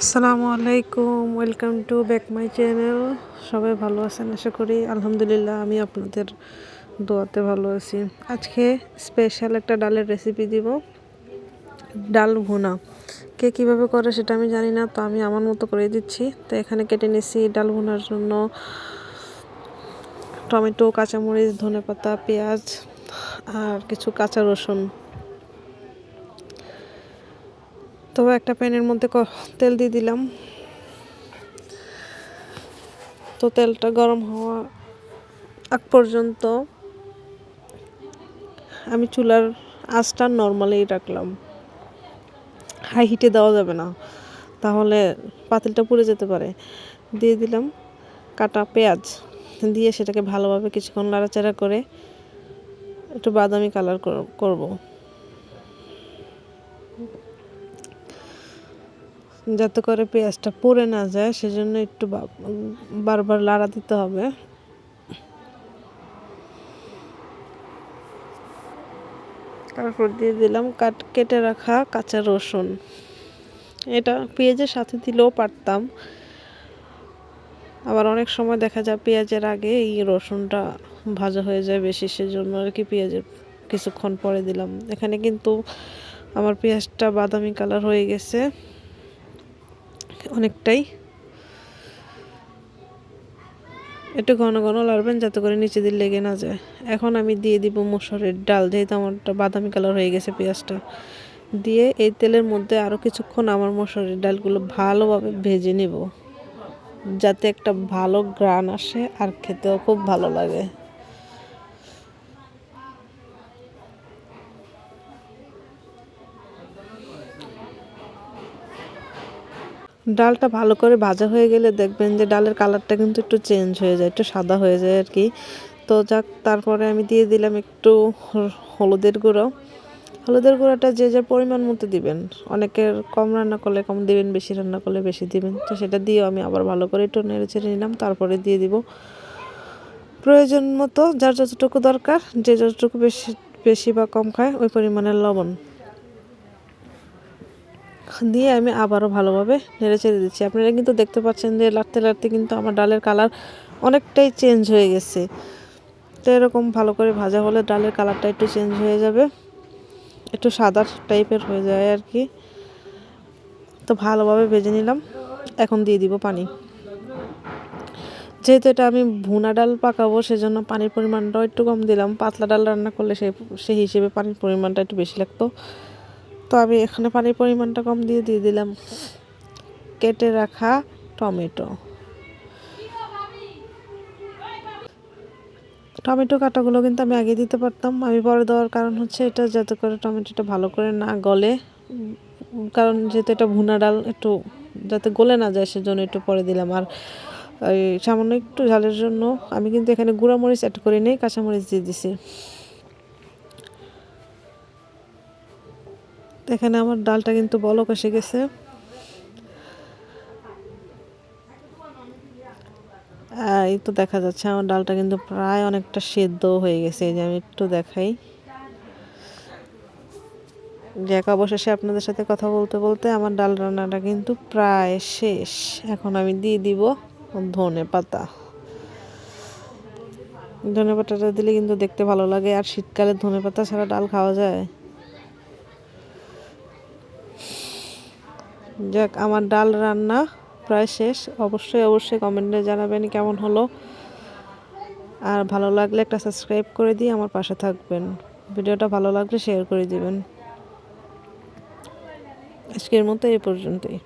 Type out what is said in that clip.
আসসালামু আলাইকুম, welcome to back my channel. সবাই ভালো আছেন আশা করি। আলহামদুলিল্লাহ, আমি আপনাদের দোয়াতে ভালো আছি। আজকে স্পেশাল একটা ডালের রেসিপি দিব, ডাল ভুনা। কে কীভাবে করে সেটা আমি জানি না, তো আমি আমার মতো করে দিচ্ছি। তো এখানে কেটে নিয়েছি ডাল ভুনার জন্য টমেটো, কাঁচামরিচ, ধনেপাতা, পেঁয়াজ আর কিছু কাঁচা রসুন। তো একটা প্যানের মধ্যে তেল দিয়ে দিলাম। তো তেলটা গরম হওয়া আগ পর্যন্ত আমি চুলার আঁচটা নর্মালেই রাখলাম, হাই হিটে দেওয়া যাবে না, তাহলে পাতিলটা পুড়ে যেতে পারে। দিয়ে দিলাম কাটা পেঁয়াজ, দিয়ে সেটাকে ভালোভাবে কিছুক্ষণ নাড়াচাড়া করে একটু বাদামি কালার করব, যাতে করে পেঁয়াজটা পুড়ে না যায়, সেজন্য একটু বারবার লাড়া দিতে হবে। তারপর দিয়ে দিলাম কেটে রাখা কাঁচা রসুন। এটা পেঁয়াজের সাথে দিলেও পারতাম, আবার অনেক সময় দেখা যায় পেঁয়াজের আগে এই রসুনটা ভাজা হয়ে যায় বেশি, সেজন্য আর কি পেঁয়াজের কিছুক্ষণ পরে দিলাম। এখানে কিন্তু আমার পেঁয়াজটা বাদামি কালার হয়ে গেছে অনেকটাই। একটু ঘন ঘন লাড়বেন যাতে করে নিচে দিয়ে লেগে না যায়। এখন আমি দিয়ে দিব মসুরের ডাল, যেহেতু আমারটা বাদামি কালার হয়ে গেছে পেঁয়াজটা। দিয়ে এই তেলের মধ্যে আরও কিছুক্ষণ আমার মসুরের ডালগুলো ভালোভাবে ভেজে নেব, যাতে একটা ভালো ঘ্রাণ আসে আর খেতেও খুব ভালো লাগে। ডালটা ভালো করে ভাজা হয়ে গেলে দেখবেন যে ডালের কালারটা কিন্তু একটু চেঞ্জ হয়ে যায়, একটু সাদা হয়ে যায় আর কি। তো যাক, তারপরে আমি দিয়ে দিলাম একটু হলুদের গুঁড়ো। হলুদের গুঁড়োটা যে যার পরিমাণ মতো দিবেন, অনেকের কম রান্না করলে কম দিবেন, বেশি রান্না করলে বেশি দিবেন। তো সেটা দিয়েও আমি আবার ভালো করে একটু নেড়ে চেড়ে নিলাম। তারপরে দিয়ে দিব প্রয়োজন মতো, যার যতটুকু দরকার, যে যতটুকু বেশি বেশি বা কম খায় ওই পরিমাণের লবণ দিয়ে আমি আবারও ভালোভাবে নেড়ে চেড়ে দিচ্ছি। আপনারা কিন্তু দেখতে পাচ্ছেন যে লাড়তে লাড়তে কিন্তু আমার ডালের কালার অনেকটাই চেঞ্জ হয়ে গেছে। তো এরকম ভালো করে ভাজা হলে ডালের কালারটা একটু চেঞ্জ হয়ে যাবে, একটু সাদা টাইপের হয়ে যায় আর কি। তো ভালোভাবে ভেজে নিলাম। এখন দিয়ে দিব পানি। যেহেতু এটা আমি ভুনা ডাল পাকাবো, সেজন্য পানির পরিমাণটাও একটু কম দিলাম। পাতলা ডাল রান্না করলে সেই হিসেবে পানির পরিমাণটা একটু বেশি লাগতো। তো আমি এখানে পানির পরিমাণটা কম দিয়ে দিলাম কেটে রাখা টমেটো। টমেটো কাটাগুলো কিন্তু আমি আগে দিতে পারতাম, আমি পরে দেওয়ার কারণ হচ্ছে এটা যাতে করে টমেটোটা ভালো করে না গলে, কারণ যেহেতু এটা ভুনা ডাল একটু যাতে গলে না যায়, সেজন্য একটু পরে দিলাম। আর এই সামান্য একটু ঝালের জন্য আমি কিন্তু এখানে গুঁড়া মরিচ অ্যাড করি নেই, কাঁচামরিচ দিয়ে দিছি। এখানে আমার ডালটা কিন্তু বলক এসে গেছে। এই তো দেখা যাচ্ছে আমার ডালটা কিন্তু প্রায় অনেকটা সেদ্ধ হয়ে গেছে। এই যে আমি একটু দেখাই, যাক, অবশেষে আপনাদের সাথে কথা বলতে বলতে আমার ডাল রান্নাটা কিন্তু প্রায় শেষ। এখন আমি দিয়ে দিব ধনেপাতা। ধনেপাতাটা দিলে কিন্তু দেখতে ভালো লাগে, আর শীতকালে ধনেপাতা ছাড়া ডাল খাওয়া যায়? যাক, আমার ডাল রান্না প্রায় শেষ। অবশ্যই অবশ্যই কমেন্টে জানাবেন কেমন হলো, আর ভালো লাগলে একটা সাবস্ক্রাইব করে দিয়ে আমার পাশে থাকবেন। ভিডিওটা ভালো লাগলে শেয়ার করে দিবেন। আজকের মতো এই পর্যন্তই।